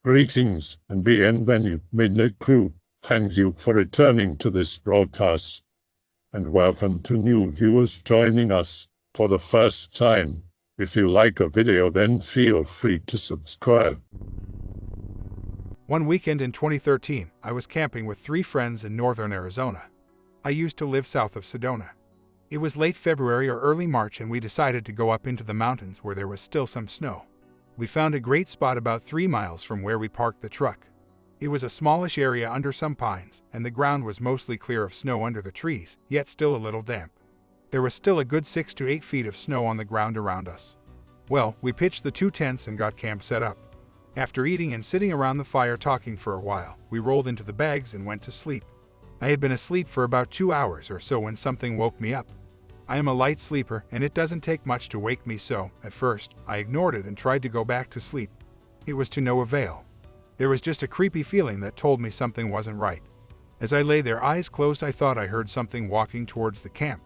Greetings and bienvenue, Midnight Crew. Thank you for returning to this broadcast, and welcome to new viewers joining us for the first time. If you like a video, then feel free to subscribe. One weekend in 2013, I was camping with 3 friends in northern Arizona. I used to live south of Sedona. It was late February or early March, and we decided to go up into the mountains where there was still some snow. We found a great spot about 3 miles from where we parked the truck. It was a smallish area under some pines, and the ground was mostly clear of snow under the trees, yet still a little damp. There was still a good 6 to 8 feet of snow on the ground around us. Well, we pitched the 2 tents and got camp set up. After eating and sitting around the fire talking for a while, we rolled into the bags and went to sleep. I had been asleep for about 2 hours or so when something woke me up. I am a light sleeper, and it doesn't take much to wake me, so, at first, I ignored it and tried to go back to sleep. It was to no avail. There was just a creepy feeling that told me something wasn't right. As I lay there, eyes closed, I thought I heard something walking towards the camp.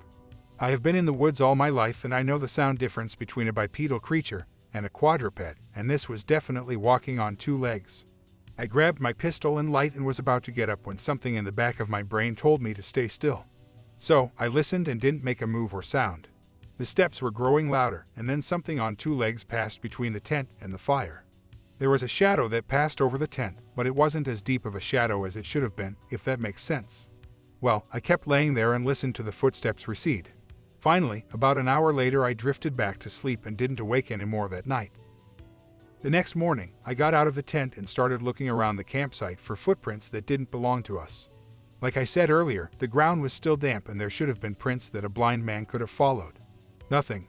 I have been in the woods all my life, and I know the sound difference between a bipedal creature and a quadruped, and this was definitely walking on 2 legs. I grabbed my pistol and light and was about to get up when something in the back of my brain told me to stay still. So, I listened and didn't make a move or sound. The steps were growing louder, and then something on 2 legs passed between the tent and the fire. There was a shadow that passed over the tent, but it wasn't as deep of a shadow as it should have been, if that makes sense. Well, I kept laying there and listened to the footsteps recede. Finally, about an hour later, I drifted back to sleep and didn't awake anymore that night. The next morning, I got out of the tent and started looking around the campsite for footprints that didn't belong to us. Like I said earlier, the ground was still damp and there should have been prints that a blind man could have followed. Nothing.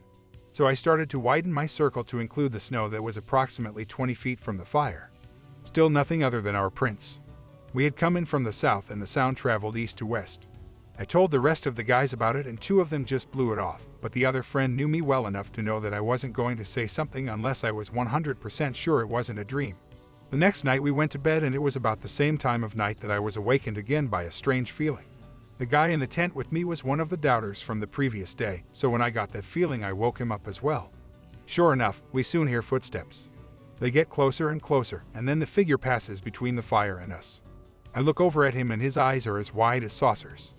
So I started to widen my circle to include the snow that was approximately 20 feet from the fire. Still nothing other than our prints. We had come in from the south and the sound traveled east to west. I told the rest of the guys about it and 2 of them just blew it off, but the other friend knew me well enough to know that I wasn't going to say something unless I was 100% sure it wasn't a dream. The next night we went to bed, and it was about the same time of night that I was awakened again by a strange feeling. The guy in the tent with me was one of the doubters from the previous day, so when I got that feeling I woke him up as well. Sure enough, we soon hear footsteps. They get closer and closer, and then the figure passes between the fire and us. I look over at him and his eyes are as wide as saucers.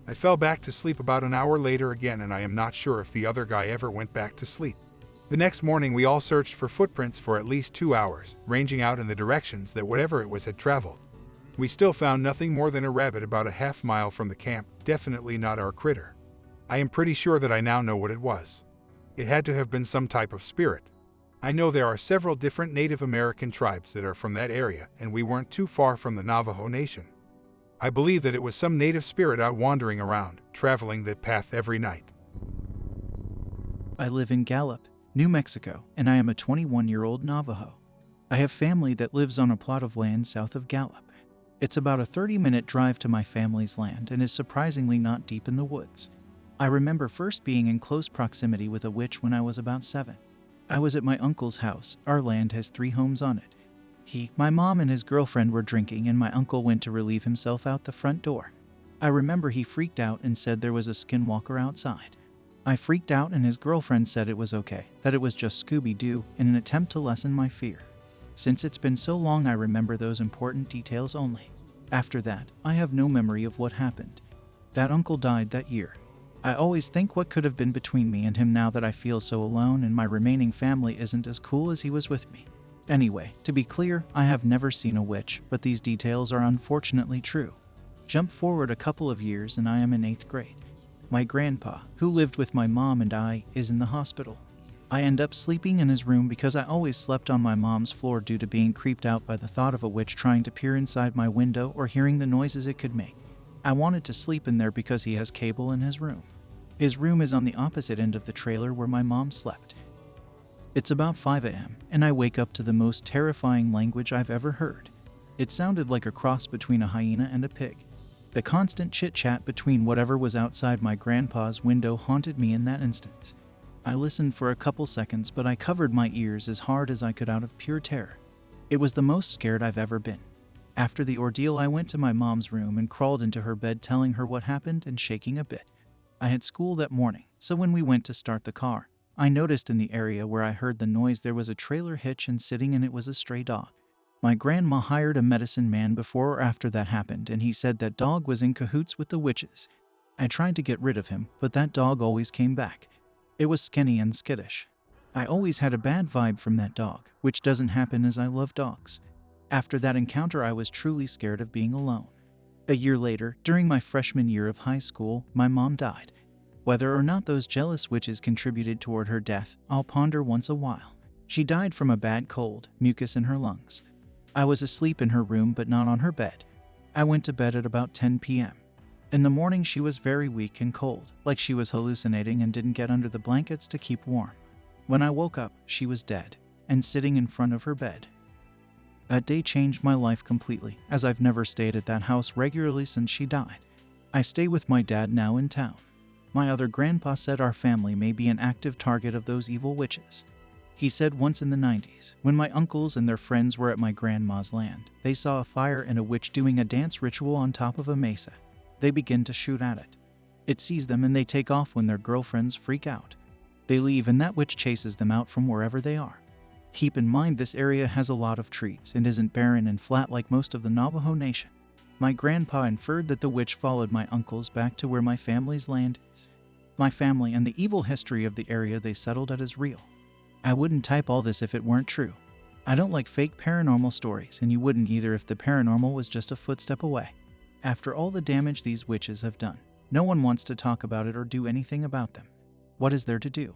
I fell back to sleep about an hour later again, and I am not sure if the other guy ever went back to sleep. The next morning we all searched for footprints for at least 2 hours, ranging out in the directions that whatever it was had traveled. We still found nothing more than a rabbit about a half mile from the camp, definitely not our critter. I am pretty sure that I now know what it was. It had to have been some type of spirit. I know there are several different Native American tribes that are from that area, and we weren't too far from the Navajo Nation. I believe that it was some native spirit out wandering around, traveling that path every night. I live in Gallup, New Mexico, and I am a 21-year-old Navajo. I have family that lives on a plot of land south of Gallup. It's about a 30-minute drive to my family's land and is surprisingly not deep in the woods. I remember first being in close proximity with a witch when I was about 7. I was at my uncle's house. Our land has 3 homes on it. My mom and his girlfriend were drinking, and my uncle went to relieve himself out the front door. I remember he freaked out and said there was a Skinwalker outside. I freaked out, and his girlfriend said it was okay, that it was just Scooby-Doo, in an attempt to lessen my fear. Since it's been so long, I remember those important details only. After that, I have no memory of what happened. That uncle died that year. I always think what could have been between me and him now that I feel so alone and my remaining family isn't as cool as he was with me. Anyway, to be clear, I have never seen a witch, but these details are unfortunately true. Jump forward a couple of years and I am in 8th grade. My grandpa, who lived with my mom and I, is in the hospital. I end up sleeping in his room because I always slept on my mom's floor due to being creeped out by the thought of a witch trying to peer inside my window or hearing the noises it could make. I wanted to sleep in there because he has cable in his room. His room is on the opposite end of the trailer where my mom slept. It's about 5 a.m., and I wake up to the most terrifying language I've ever heard. It sounded like a cross between a hyena and a pig. The constant chit-chat between whatever was outside my grandpa's window haunted me in that instant. I listened for a couple seconds, but I covered my ears as hard as I could out of pure terror. It was the most scared I've ever been. After the ordeal, I went to my mom's room and crawled into her bed telling her what happened and shaking a bit. I had school that morning, so when we went to start the car, I noticed in the area where I heard the noise there was a trailer hitch, and sitting in it was a stray dog. My grandma hired a medicine man before or after that happened, and he said that dog was in cahoots with the witches. I tried to get rid of him, but that dog always came back. It was skinny and skittish. I always had a bad vibe from that dog, which doesn't happen as I love dogs. After that encounter, I was truly scared of being alone. A year later, during my freshman year of high school, my mom died. Whether or not those jealous witches contributed toward her death, I'll ponder once a while. She died from a bad cold, mucus in her lungs. I was asleep in her room but not on her bed. I went to bed at about 10 p.m. In the morning she was very weak and cold, like she was hallucinating and didn't get under the blankets to keep warm. When I woke up, she was dead, and sitting in front of her bed. That day changed my life completely, as I've never stayed at that house regularly since she died. I stay with my dad now in town. My other grandpa said our family may be an active target of those evil witches. He said once in the 90s, when my uncles and their friends were at my grandma's land, they saw a fire and a witch doing a dance ritual on top of a mesa. They begin to shoot at it. It sees them and they take off when their girlfriends freak out. They leave and that witch chases them out from wherever they are. Keep in mind this area has a lot of trees and isn't barren and flat like most of the Navajo Nation. My grandpa inferred that the witch followed my uncles back to where my family's land is. My family and the evil history of the area they settled at is real. I wouldn't type all this if it weren't true. I don't like fake paranormal stories, and you wouldn't either if the paranormal was just a footstep away. After all the damage these witches have done, no one wants to talk about it or do anything about them. What is there to do?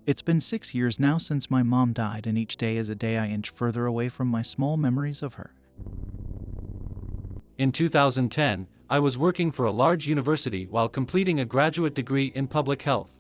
It's been 6 years now since my mom died, and each day is a day I inch further away from my small memories of her. In 2010, I was working for a large university while completing a graduate degree in public health.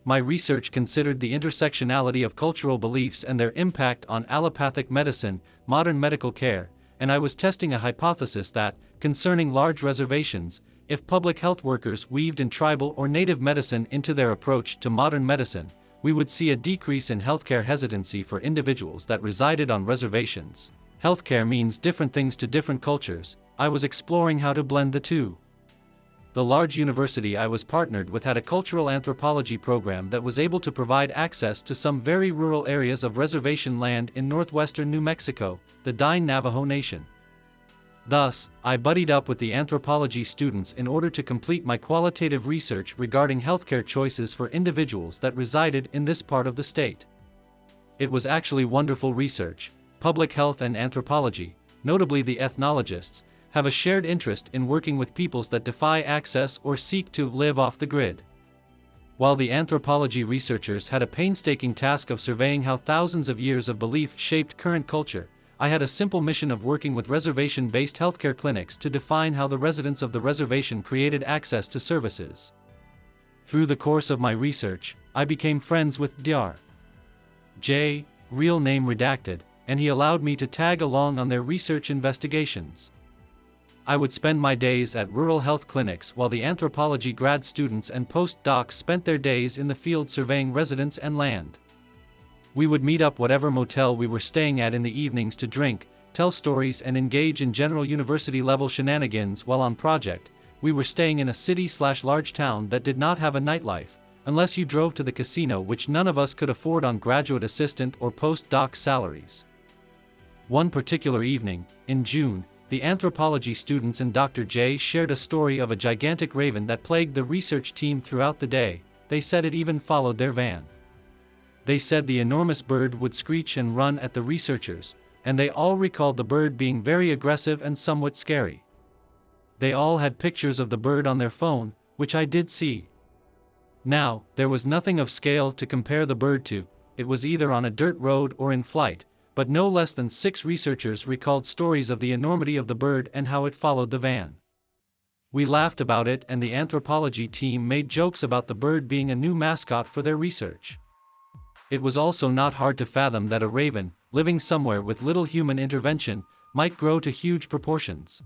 My research considered the intersectionality of cultural beliefs and their impact on allopathic medicine, modern medical care, and I was testing a hypothesis that, concerning large reservations, if public health workers weaved in tribal or native medicine into their approach to modern medicine, we would see a decrease in healthcare hesitancy for individuals that resided on reservations. Healthcare means different things to different cultures. I was exploring how to blend the two. The large university I was partnered with had a cultural anthropology program that was able to provide access to some very rural areas of reservation land in northwestern New Mexico, the dying Navajo Nation. Thus, I buddied up with the anthropology students in order to complete my qualitative research regarding healthcare choices for individuals that resided in this part of the state. It was actually wonderful research. Public health and anthropology, notably the ethnologists, have a shared interest in working with peoples that defy access or seek to live off the grid. While the anthropology researchers had a painstaking task of surveying how thousands of years of belief shaped current culture, I had a simple mission of working with reservation-based healthcare clinics to define how the residents of the reservation created access to services. Through the course of my research, I became friends with Dr. J, real name redacted, and he allowed me to tag along on their research investigations. I would spend my days at rural health clinics while the anthropology grad students and postdocs spent their days in the field surveying residents and land. We would meet up whatever motel we were staying at in the evenings to drink, tell stories and engage in general university-level shenanigans while on project. We were staying in a city/large town that did not have a nightlife, unless you drove to the casino, which none of us could afford on graduate assistant or postdoc salaries. One particular evening, in June, the anthropology students and Dr. J shared a story of a gigantic raven that plagued the research team throughout the day. They said it even followed their van. They said the enormous bird would screech and run at the researchers, and they all recalled the bird being very aggressive and somewhat scary. They all had pictures of the bird on their phone, which I did see. Now, there was nothing of scale to compare the bird to. It was either on a dirt road or in flight, but no less than 6 researchers recalled stories of the enormity of the bird and how it followed the van. We laughed about it, and the anthropology team made jokes about the bird being a new mascot for their research. It was also not hard to fathom that a raven, living somewhere with little human intervention, might grow to huge proportions.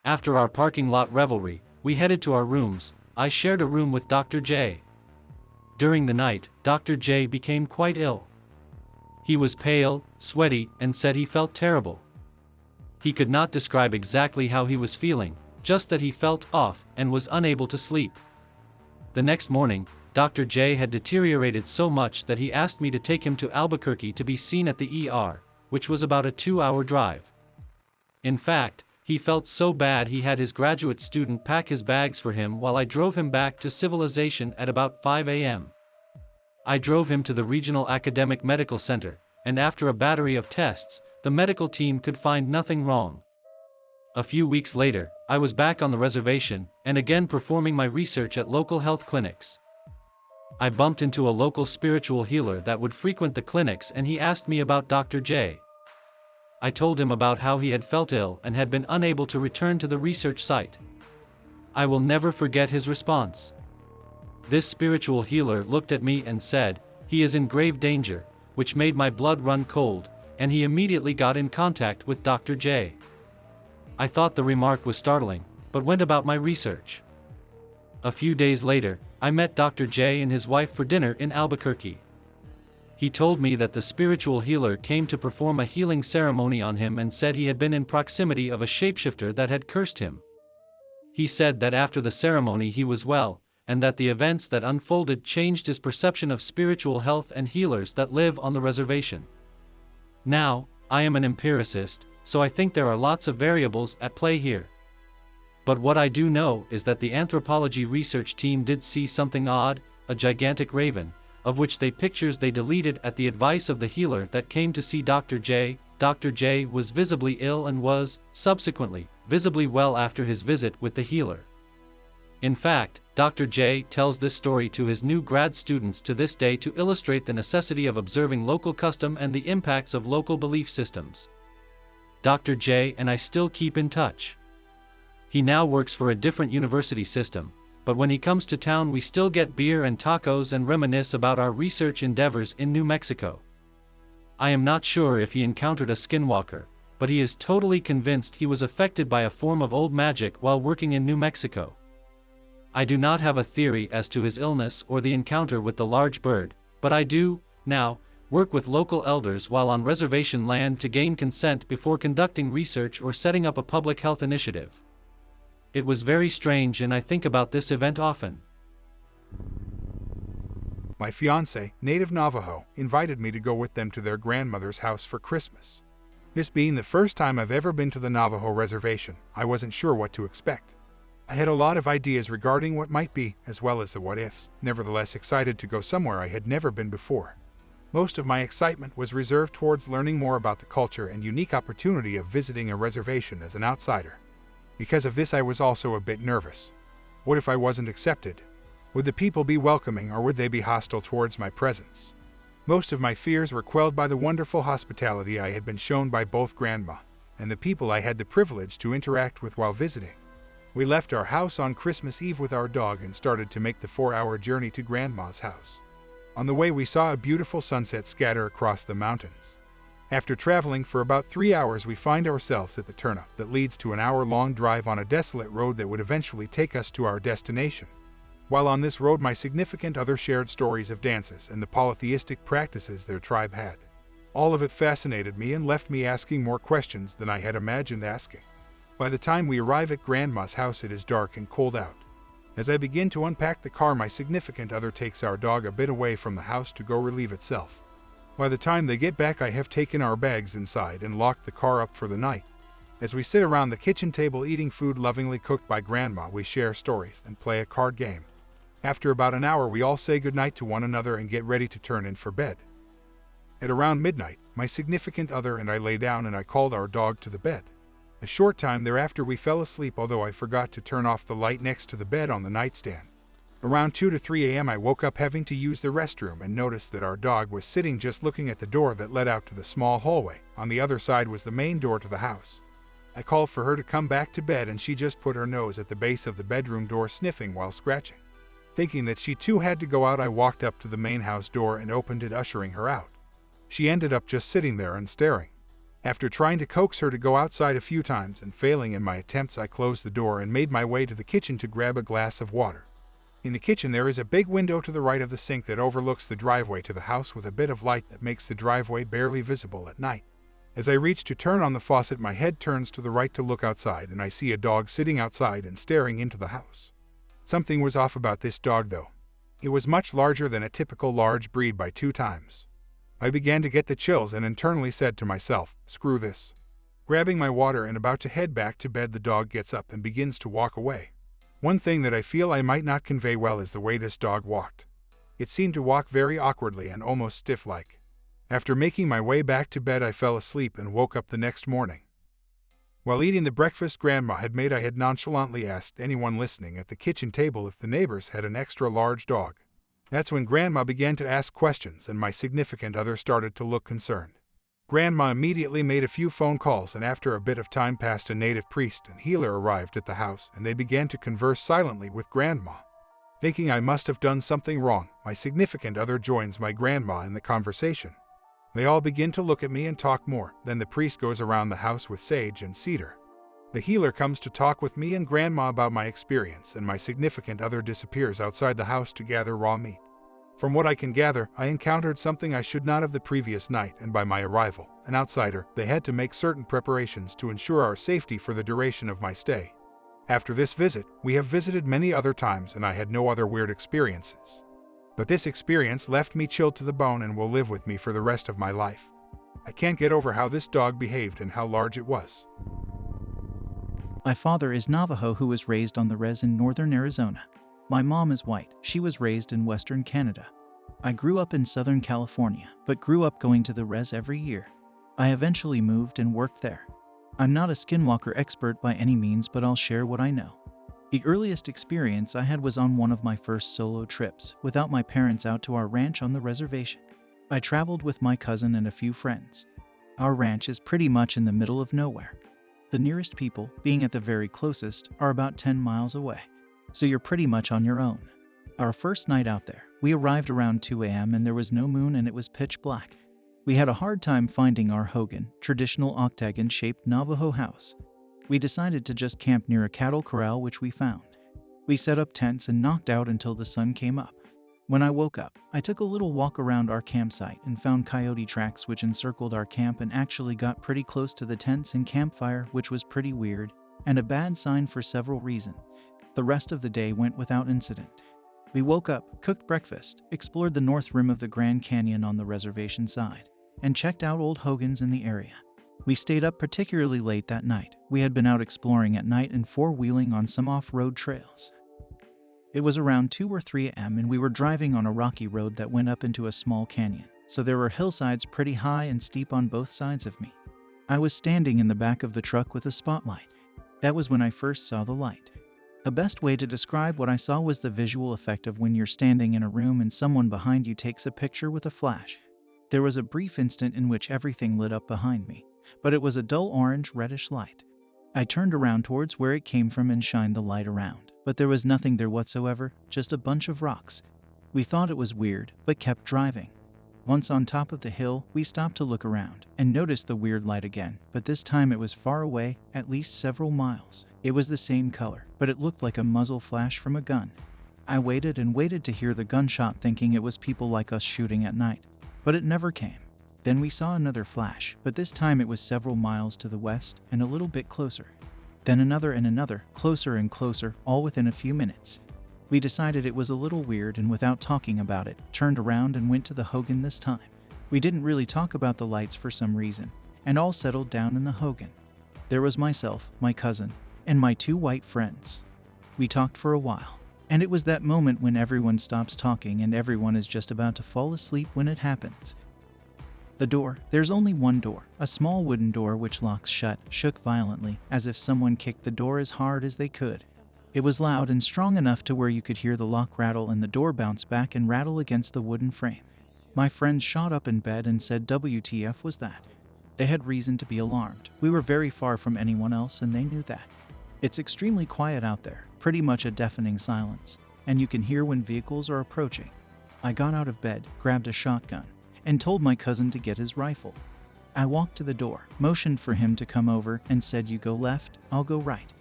After our parking lot revelry, we headed to our rooms. I shared a room with Dr. J. During the night, Dr. J became quite ill. He was pale, sweaty, and said he felt terrible. He could not describe exactly how he was feeling, just that he felt off and was unable to sleep. The next morning, Dr. J had deteriorated so much that he asked me to take him to Albuquerque to be seen at the ER. which was about a 2-hour drive. In fact, he felt so bad he had his graduate student pack his bags for him while I drove him back to civilization at about 5 a.m. I drove him to the Regional Academic Medical Center, and after a battery of tests, the medical team could find nothing wrong. A few weeks later, I was back on the reservation, and again performing my research at local health clinics. I bumped into a local spiritual healer that would frequent the clinics, and he asked me about Dr. J. I told him about how he had felt ill and had been unable to return to the research site. I will never forget his response. This spiritual healer looked at me and said, "He is in grave danger," which made my blood run cold, and he immediately got in contact with Dr. J. I thought the remark was startling, but went about my research. A few days later, I met Dr. J and his wife for dinner in Albuquerque. He told me that the spiritual healer came to perform a healing ceremony on him and said he had been in proximity of a shapeshifter that had cursed him. He said that after the ceremony he was well, and that the events that unfolded changed his perception of spiritual health and healers that live on the reservation. Now, I am an empiricist, so I think there are lots of variables at play here. But what I do know is that the anthropology research team did see something odd, a gigantic raven, of which they deleted at the advice of the healer that came to see Dr. J. Dr. J was visibly ill and was, subsequently, visibly well after his visit with the healer. In fact, Dr. J tells this story to his new grad students to this day to illustrate the necessity of observing local custom and the impacts of local belief systems. Dr. J and I still keep in touch. He now works for a different university system, but when he comes to town we still get beer and tacos and reminisce about our research endeavors in New Mexico. I am not sure if he encountered a Skinwalker, but he is totally convinced he was affected by a form of old magic while working in New Mexico. I do not have a theory as to his illness or the encounter with the large bird, but I do, now, work with local elders while on reservation land to gain consent before conducting research or setting up a public health initiative. It was very strange and I think about this event often. My fiancé, native Navajo, invited me to go with them to their grandmother's house for Christmas. This being the first time I've ever been to the Navajo reservation, I wasn't sure what to expect. I had a lot of ideas regarding what might be, as well as the what-ifs, nevertheless excited to go somewhere I had never been before. Most of my excitement was reserved towards learning more about the culture and unique opportunity of visiting a reservation as an outsider. Because of this I was also a bit nervous. What if I wasn't accepted? Would the people be welcoming or would they be hostile towards my presence? Most of my fears were quelled by the wonderful hospitality I had been shown by both Grandma and the people I had the privilege to interact with while visiting. We left our house on Christmas Eve with our dog and started to make the 4-hour journey to Grandma's house. On the way we saw a beautiful sunset scatter across the mountains. After traveling for about 3 hours we find ourselves at the turnout that leads to an hour-long drive on a desolate road that would eventually take us to our destination. While on this road my significant other shared stories of dances and the polytheistic practices their tribe had. All of it fascinated me and left me asking more questions than I had imagined asking. By the time we arrive at Grandma's house it is dark and cold out. As I begin to unpack the car my significant other takes our dog a bit away from the house to go relieve itself. By the time they get back I have taken our bags inside and locked the car up for the night. As we sit around the kitchen table eating food lovingly cooked by Grandma we share stories and play a card game. After about an hour we all say goodnight to one another and get ready to turn in for bed. At around midnight, my significant other and I lay down and I called our dog to the bed. A short time thereafter we fell asleep although I forgot to turn off the light next to the bed on the nightstand. Around 2 to 3 a.m. I woke up having to use the restroom and noticed that our dog was sitting just looking at the door that led out to the small hallway. On the other side was the main door to the house. I called for her to come back to bed and she just put her nose at the base of the bedroom door sniffing while scratching. Thinking that she too had to go out I walked up to the main house door and opened it ushering her out. She ended up just sitting there and staring. After trying to coax her to go outside a few times and failing in my attempts I closed the door and made my way to the kitchen to grab a glass of water. In the kitchen there is a big window to the right of the sink that overlooks the driveway to the house with a bit of light that makes the driveway barely visible at night. As I reach to turn on the faucet my head turns to the right to look outside and I see a dog sitting outside and staring into the house. Something was off about this dog though. It was much larger than a typical large breed by 2 times. I began to get the chills and internally said to myself, "Screw this." Grabbing my water and about to head back to bed, the dog gets up and begins to walk away. One thing that I feel I might not convey well is the way this dog walked. It seemed to walk very awkwardly and almost stiff-like. After making my way back to bed, I fell asleep and woke up the next morning. While eating the breakfast Grandma had made, I had nonchalantly asked anyone listening at the kitchen table if the neighbors had an extra large dog. That's when Grandma began to ask questions and my significant other started to look concerned. Grandma immediately made a few phone calls, and after a bit of time passed, a native priest and healer arrived at the house and they began to converse silently with Grandma. Thinking I must have done something wrong, my significant other joins my grandma in the conversation. They all begin to look at me and talk more. Then the priest goes around the house with sage and cedar. The healer comes to talk with me and Grandma about my experience, and my significant other disappears outside the house to gather raw meat. From what I can gather, I encountered something I should not have the previous night, and by my arrival, an outsider, they had to make certain preparations to ensure our safety for the duration of my stay. After this visit, we have visited many other times and I had no other weird experiences. But this experience left me chilled to the bone and will live with me for the rest of my life. I can't get over how this dog behaved and how large it was. My father is Navajo who was raised on the Rez in northern Arizona. My mom is white. She was raised in western Canada. I grew up in Southern California, but grew up going to the Rez every year. I eventually moved and worked there. I'm not a Skinwalker expert by any means, but I'll share what I know. The earliest experience I had was on one of my first solo trips, without my parents, out to our ranch on the reservation. I traveled with my cousin and a few friends. Our ranch is pretty much in the middle of nowhere. The nearest people, being at the very closest, are about 10 miles away. So you're pretty much on your own. Our first night out there, we arrived around 2 a.m. and there was no moon and it was pitch black. We had a hard time finding our hogan, traditional octagon-shaped Navajo house. We decided to just camp near a cattle corral, which we found. We set up tents and knocked out until the sun came up. When I woke up, I took a little walk around our campsite and found coyote tracks which encircled our camp and actually got pretty close to the tents and campfire, which was pretty weird and a bad sign for several reasons. The rest of the day went without incident. We woke up, cooked breakfast, explored the north rim of the Grand Canyon on the reservation side, and checked out old hogans in the area. We stayed up particularly late that night. We had been out exploring at night and four-wheeling on some off-road trails. It was around 2 or 3 a.m. and we were driving on a rocky road that went up into a small canyon, so there were hillsides pretty high and steep on both sides of me. I was standing in the back of the truck with a spotlight. That was when I first saw the light. The best way to describe what I saw was the visual effect of when you're standing in a room and someone behind you takes a picture with a flash. There was a brief instant in which everything lit up behind me, but it was a dull orange reddish light. I turned around towards where it came from and shined the light around, but there was nothing there whatsoever, just a bunch of rocks. We thought it was weird, but kept driving. Once on top of the hill, we stopped to look around and noticed the weird light again, but this time it was far away, at least several miles. It was the same color, but it looked like a muzzle flash from a gun. I waited and waited to hear the gunshot, thinking it was people like us shooting at night, but it never came. Then we saw another flash, but this time it was several miles to the west and a little bit closer. Then another and another, closer and closer, all within a few minutes. We decided it was a little weird and without talking about it, turned around and went to the hogan this time. We didn't really talk about the lights for some reason, and all settled down in the hogan. There was myself, my cousin, and my 2 white friends. We talked for a while, and it was that moment when everyone stops talking and everyone is just about to fall asleep when it happens. The door, there's only one door, a small wooden door which locks shut, shook violently, as if someone kicked the door as hard as they could. It was loud and strong enough to where you could hear the lock rattle and the door bounce back and rattle against the wooden frame. My friends shot up in bed and said, "WTF was that?" They had reason to be alarmed. We were very far from anyone else and they knew that. It's extremely quiet out there, pretty much a deafening silence, and you can hear when vehicles are approaching. I got out of bed, grabbed a shotgun, and told my cousin to get his rifle. I walked to the door, motioned for him to come over, and said, "You go left, I'll go right."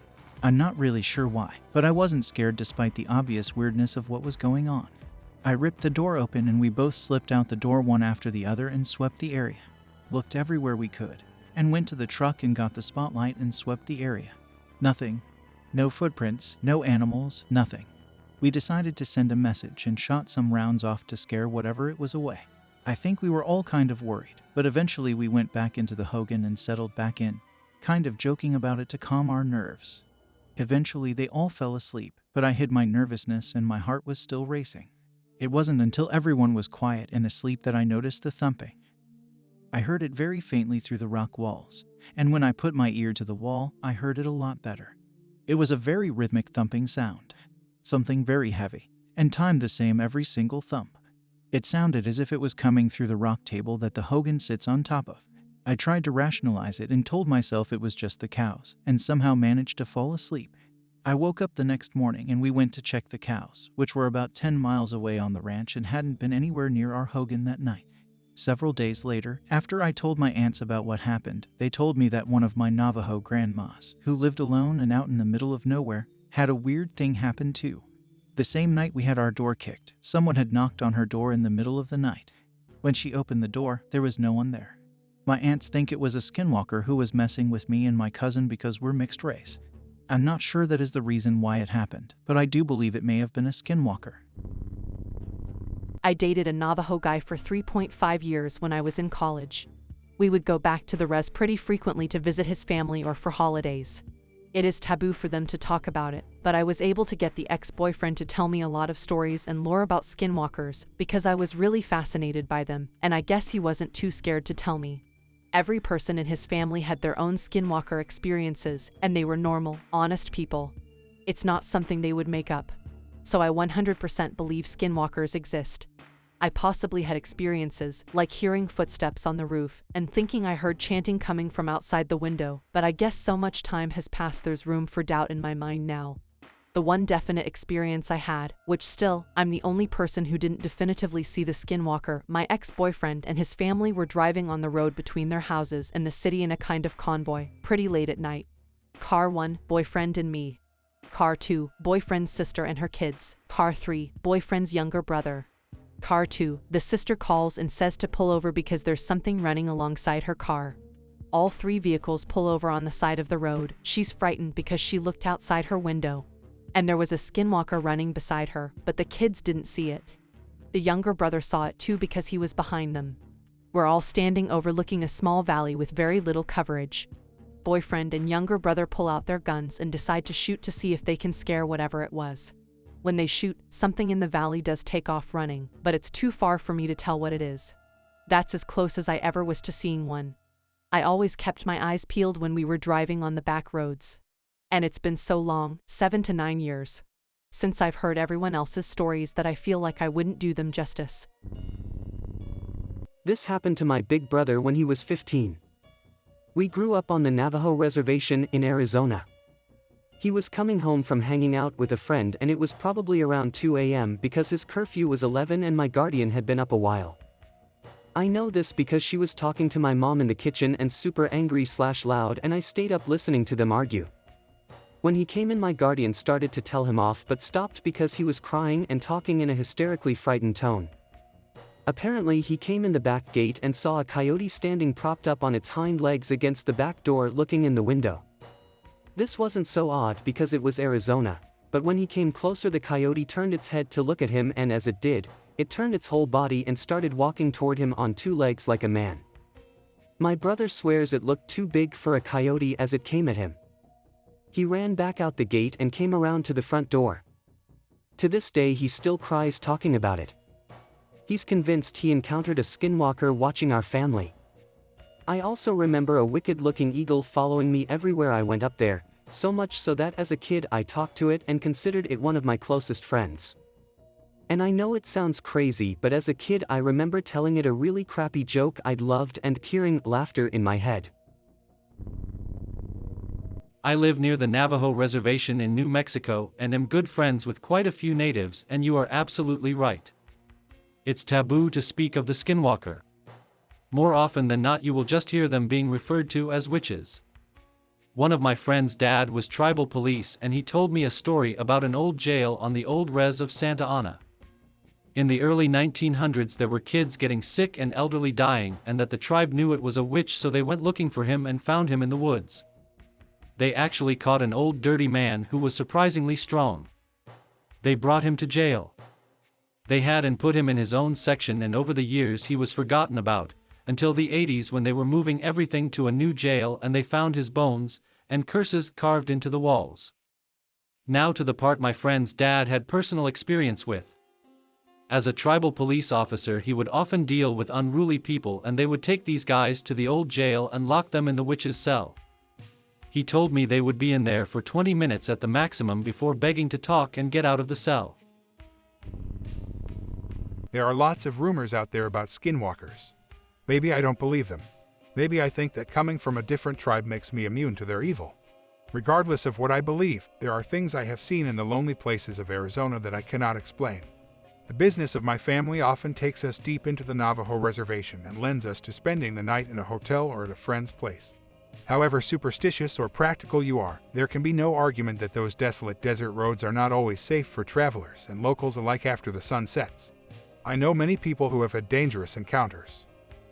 I'm not really sure why, but I wasn't scared despite the obvious weirdness of what was going on. I ripped the door open and we both slipped out the door one after the other and swept the area. Looked everywhere we could, and went to the truck and got the spotlight and swept the area. Nothing. No footprints, no animals, nothing. We decided to send a message and shot some rounds off to scare whatever it was away. I think we were all kind of worried, but eventually we went back into the hogan and settled back in, kind of joking about it to calm our nerves. Eventually they all fell asleep, but I hid my nervousness and my heart was still racing. It wasn't until everyone was quiet and asleep that I noticed the thumping. I heard it very faintly through the rock walls, and when I put my ear to the wall, I heard it a lot better. It was a very rhythmic thumping sound, something very heavy, and timed the same every single thump. It sounded as if it was coming through the rock table that the hogan sits on top of. I tried to rationalize it and told myself it was just the cows, and somehow managed to fall asleep. I woke up the next morning and we went to check the cows, which were about 10 miles away on the ranch and hadn't been anywhere near our hogan that night. Several days later, after I told my aunts about what happened, they told me that one of my Navajo grandmas, who lived alone and out in the middle of nowhere, had a weird thing happen too. The same night we had our door kicked, someone had knocked on her door in the middle of the night. When she opened the door, there was no one there. My aunts think it was a Skinwalker who was messing with me and my cousin because we're mixed race. I'm not sure that is the reason why it happened, but I do believe it may have been a Skinwalker. I dated a Navajo guy for 3.5 years when I was in college. We would go back to the Rez pretty frequently to visit his family or for holidays. It is taboo for them to talk about it, but I was able to get the ex-boyfriend to tell me a lot of stories and lore about Skinwalkers because I was really fascinated by them, and I guess he wasn't too scared to tell me. Every person in his family had their own Skinwalker experiences, and they were normal, honest people. It's not something they would make up. So I 100% believe Skinwalkers exist. I possibly had experiences, like hearing footsteps on the roof and thinking I heard chanting coming from outside the window, but I guess so much time has passed there's room for doubt in my mind now. The one definite experience I had, which still, I'm the only person who didn't definitively see the Skinwalker, my ex-boyfriend and his family were driving on the road between their houses and the city in a kind of convoy, pretty late at night. Car 1, boyfriend and me. Car 2, boyfriend's sister and her kids. Car 3, boyfriend's younger brother. Car 2, the sister calls and says to pull over because there's something running alongside her car. All 3 vehicles pull over on the side of the road. She's frightened because she looked outside her window, and there was a Skinwalker running beside her, but the kids didn't see it. The younger brother saw it too because he was behind them. We're all standing overlooking a small valley with very little coverage. Boyfriend and younger brother pull out their guns and decide to shoot to see if they can scare whatever it was. When they shoot, something in the valley does take off running, but it's too far for me to tell what it is. That's as close as I ever was to seeing one. I always kept my eyes peeled when we were driving on the back roads. And it's been so long, 7 to 9 years, since I've heard everyone else's stories that I feel like I wouldn't do them justice. This happened to my big brother when he was 15. We grew up on the Navajo reservation in Arizona. He was coming home from hanging out with a friend and it was probably around 2 a.m. because his curfew was 11 and my guardian had been up a while. I know this because she was talking to my mom in the kitchen and super angry/loud, and I stayed up listening to them argue. When he came in, my guardian started to tell him off but stopped because he was crying and talking in a hysterically frightened tone. Apparently he came in the back gate and saw a coyote standing propped up on its hind legs against the back door looking in the window. This wasn't so odd because it was Arizona, but when he came closer the coyote turned its head to look at him, and as it did, it turned its whole body and started walking toward him on 2 legs like a man. My brother swears it looked too big for a coyote as it came at him. He ran back out the gate and came around to the front door. To this day he still cries talking about it. He's convinced he encountered a Skinwalker watching our family. I also remember a wicked-looking eagle following me everywhere I went up there, so much so that as a kid I talked to it and considered it one of my closest friends. And I know it sounds crazy, but as a kid I remember telling it a really crappy joke I'd loved and hearing laughter in my head. I live near the Navajo reservation in New Mexico and am good friends with quite a few natives, and you are absolutely right. It's taboo to speak of the Skinwalker. More often than not you will just hear them being referred to as witches. One of my friend's dad was tribal police and he told me a story about an old jail on the old Rez of Santa Ana. In the early 1900s there were kids getting sick and elderly dying, and that the tribe knew it was a witch, so they went looking for him and found him in the woods. They actually caught an old dirty man who was surprisingly strong. They brought him to jail. They had and put him in his own section, and over the years he was forgotten about, until the 80s when they were moving everything to a new jail and they found his bones and curses carved into the walls. Now to the part my friend's dad had personal experience with. As a tribal police officer, he would often deal with unruly people, and they would take these guys to the old jail and lock them in the witch's cell. He told me they would be in there for 20 minutes at the maximum before begging to talk and get out of the cell. There are lots of rumors out there about skinwalkers. Maybe I don't believe them. Maybe I think that coming from a different tribe makes me immune to their evil. Regardless of what I believe, there are things I have seen in the lonely places of Arizona that I cannot explain. The business of my family often takes us deep into the Navajo reservation and lends us to spending the night in a hotel or at a friend's place. However superstitious or practical you are, there can be no argument that those desolate desert roads are not always safe for travelers and locals alike after the sun sets. I know many people who have had dangerous encounters.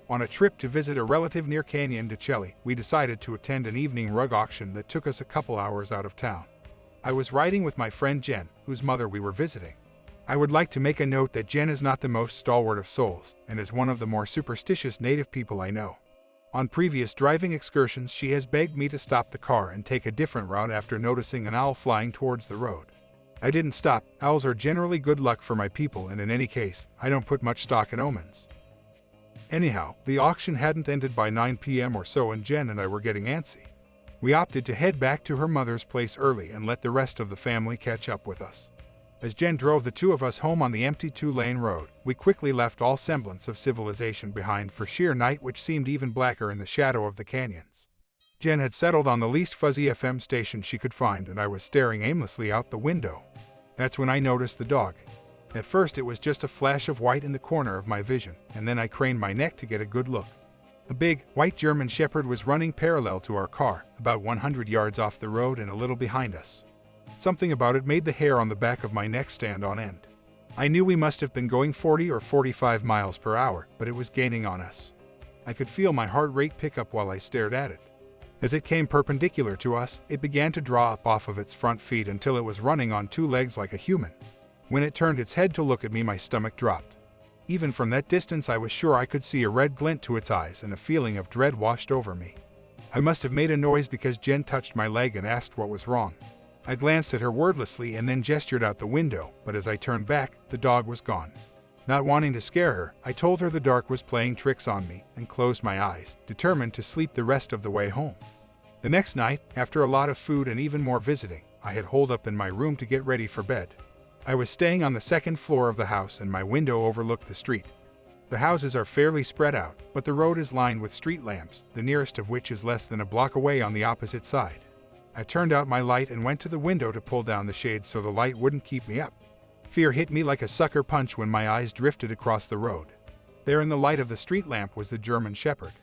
On a trip to visit a relative near Canyon de Chelly, we decided to attend an evening rug auction that took us a couple hours out of town. I was riding with my friend Jen, whose mother we were visiting. I would like to make a note that Jen is not the most stalwart of souls, and is one of the more superstitious native people I know. On previous driving excursions, she has begged me to stop the car and take a different route after noticing an owl flying towards the road. I didn't stop. Owls are generally good luck for my people, and in any case, I don't put much stock in omens. Anyhow, the auction hadn't ended by 9 p.m. or so, and Jen and I were getting antsy. We opted to head back to her mother's place early and let the rest of the family catch up with us. As Jen drove the two of us home on the empty 2-lane road, we quickly left all semblance of civilization behind for sheer night, which seemed even blacker in the shadow of the canyons. Jen had settled on the least fuzzy FM station she could find, and I was staring aimlessly out the window. That's when I noticed the dog. At first it was just a flash of white in the corner of my vision, and then I craned my neck to get a good look. A big, white German Shepherd was running parallel to our car, about 100 yards off the road and a little behind us. Something about it made the hair on the back of my neck stand on end. I knew we must have been going 40 or 45 miles per hour, but it was gaining on us. I could feel my heart rate pick up while I stared at it. As it came perpendicular to us, it began to draw up off of its front feet until it was running on 2 legs like a human. When it turned its head to look at me, my stomach dropped. Even from that distance, I was sure I could see a red glint to its eyes, and a feeling of dread washed over me. I must have made a noise because Jen touched my leg and asked what was wrong. I glanced at her wordlessly and then gestured out the window, but as I turned back, the dog was gone. Not wanting to scare her, I told her the dark was playing tricks on me and closed my eyes, determined to sleep the rest of the way home. The next night, after a lot of food and even more visiting, I had holed up in my room to get ready for bed. I was staying on the 2nd floor of the house, and my window overlooked the street. The houses are fairly spread out, but the road is lined with street lamps, the nearest of which is less than a block away on the opposite side. I turned out my light and went to the window to pull down the shades so the light wouldn't keep me up. Fear hit me like a sucker punch when my eyes drifted across the road. There in the light of the street lamp was the German Shepherd.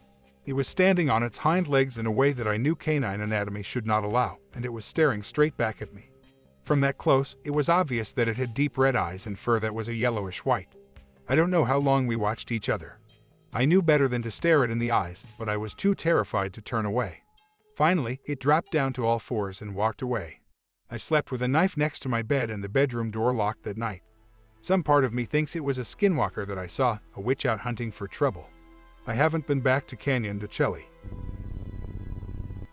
It was standing on its hind legs in a way that I knew canine anatomy should not allow, and it was staring straight back at me. From that close, it was obvious that it had deep red eyes and fur that was a yellowish white. I don't know how long we watched each other. I knew better than to stare it in the eyes, but I was too terrified to turn away. Finally, it dropped down to all fours and walked away. I slept with a knife next to my bed and the bedroom door locked that night. Some part of me thinks it was a skinwalker that I saw, a witch out hunting for trouble. I haven't been back to Canyon de Chelly.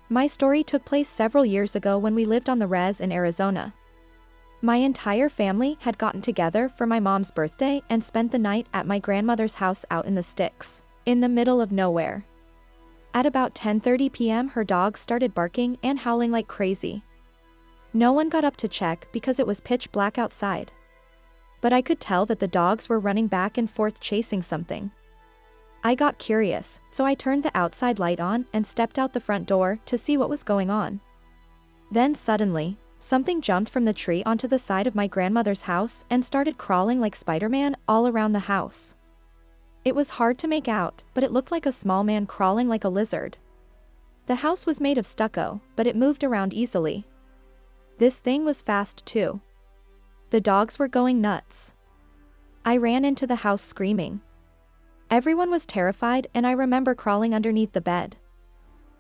My story took place several years ago when we lived on the Rez in Arizona. My entire family had gotten together for my mom's birthday and spent the night at my grandmother's house out in the sticks, in the middle of nowhere. At about 10:30 p.m. her dog started barking and howling like crazy. No one got up to check because it was pitch black outside. But I could tell that the dogs were running back and forth chasing something. I got curious, so I turned the outside light on and stepped out the front door to see what was going on. Then suddenly, something jumped from the tree onto the side of my grandmother's house and started crawling like Spider-Man all around the house. It was hard to make out, but it looked like a small man crawling like a lizard. The house was made of stucco, but it moved around easily. This thing was fast too. The dogs were going nuts. I ran into the house screaming. Everyone was terrified, and I remember crawling underneath the bed.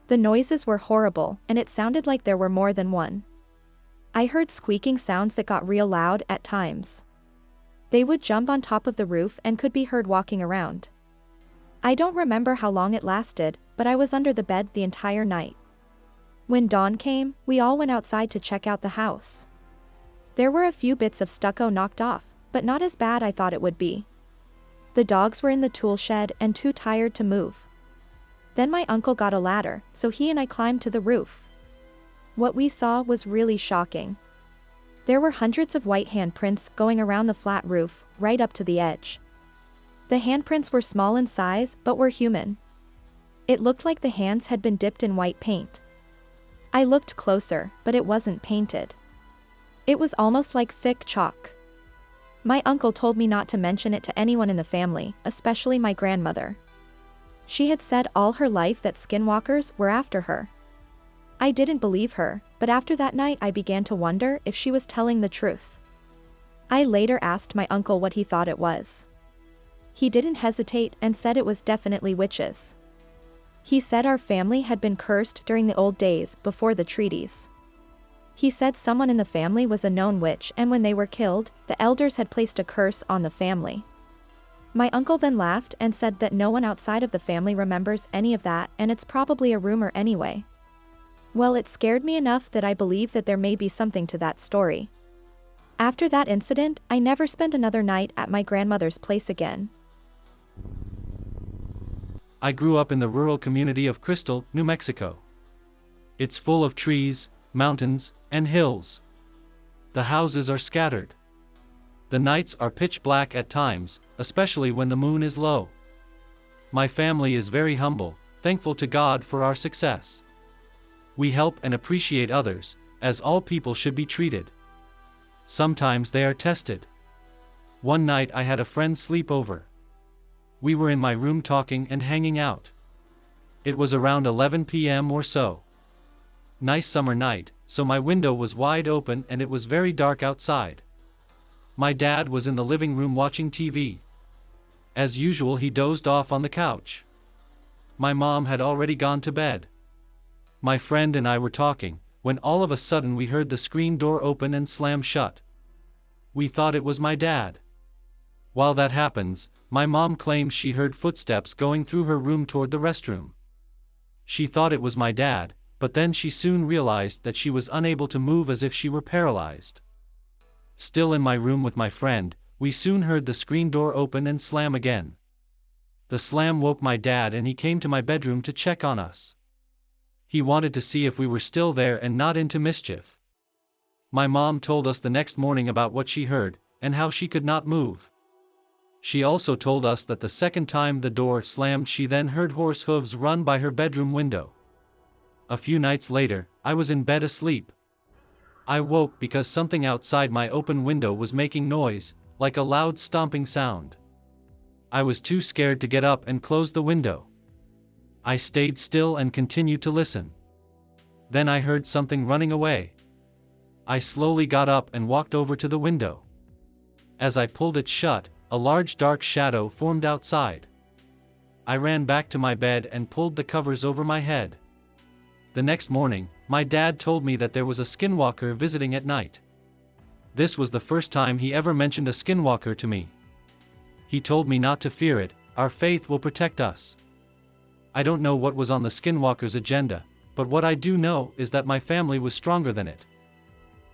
The noises were horrible, and it sounded like there were more than one. I heard squeaking sounds that got real loud at times. They would jump on top of the roof and could be heard walking around. I don't remember how long it lasted, but I was under the bed the entire night. When dawn came, we all went outside to check out the house. There were a few bits of stucco knocked off, but not as bad I thought it would be. The dogs were in the tool shed and too tired to move. Then my uncle got a ladder, so he and I climbed to the roof. What we saw was really shocking. There were hundreds of white handprints going around the flat roof, right up to the edge. The handprints were small in size, but were human. It looked like the hands had been dipped in white paint. I looked closer, but it wasn't painted. It was almost like thick chalk. My uncle told me not to mention it to anyone in the family, especially my grandmother. She had said all her life that skinwalkers were after her. I didn't believe her, but after that night I began to wonder if she was telling the truth. I later asked my uncle what he thought it was. He didn't hesitate and said it was definitely witches. He said our family had been cursed during the old days before the treaties. He said someone in the family was a known witch, and when they were killed, the elders had placed a curse on the family. My uncle then laughed and said that no one outside of the family remembers any of that, and it's probably a rumor anyway. Well, it scared me enough that I believe that there may be something to that story. After that incident, I never spent another night at my grandmother's place again. I grew up in the rural community of Crystal, New Mexico. It's full of trees, mountains, and hills. The houses are scattered. The nights are pitch black at times, especially when the moon is low. My family is very humble, thankful to God for our success. We help and appreciate others, as all people should be treated. Sometimes they are tested. One night I had a friend sleep over. We were in my room talking and hanging out. It was around 11 p.m. or so. Nice summer night, so my window was wide open and it was very dark outside. My dad was in the living room watching TV. As usual, he dozed off on the couch. My mom had already gone to bed. My friend and I were talking, when all of a sudden we heard the screen door open and slam shut. We thought it was my dad. While that happens, my mom claims she heard footsteps going through her room toward the restroom. She thought it was my dad, but then she soon realized that she was unable to move, as if she were paralyzed. Still in my room with my friend, we soon heard the screen door open and slam again. The slam woke my dad and he came to my bedroom to check on us. He wanted to see if we were still there and not into mischief. My mom told us the next morning about what she heard, and how she could not move. She also told us that the second time the door slammed, she then heard horse hooves run by her bedroom window. A few nights later, I was in bed asleep. I woke because something outside my open window was making noise, like a loud stomping sound. I was too scared to get up and close the window. I stayed still and continued to listen. Then I heard something running away. I slowly got up and walked over to the window. As I pulled it shut, a large dark shadow formed outside. I ran back to my bed and pulled the covers over my head. The next morning, my dad told me that there was a skinwalker visiting at night. This was the first time he ever mentioned a skinwalker to me. He told me not to fear it, our faith will protect us. I don't know what was on the skinwalker's agenda, but what I do know is that my family was stronger than it.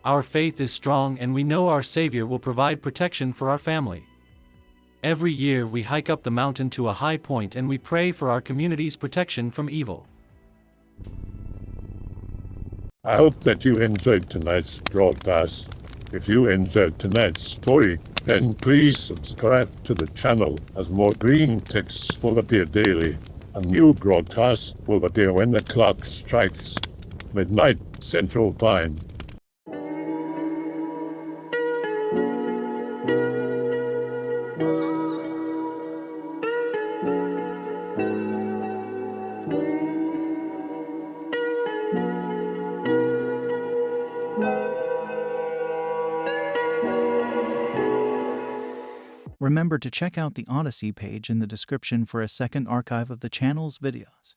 Our faith is strong and we know our Savior will provide protection for our family. Every year we hike up the mountain to a high point and we pray for our community's protection from evil. I hope that you enjoyed tonight's broadcast. If you enjoyed tonight's story, then please subscribe to the channel, as more green texts will appear daily. A new broadcast will appear when the clock strikes midnight Central Time. Remember to check out the Odyssey page in the description for a second archive of the channel's videos.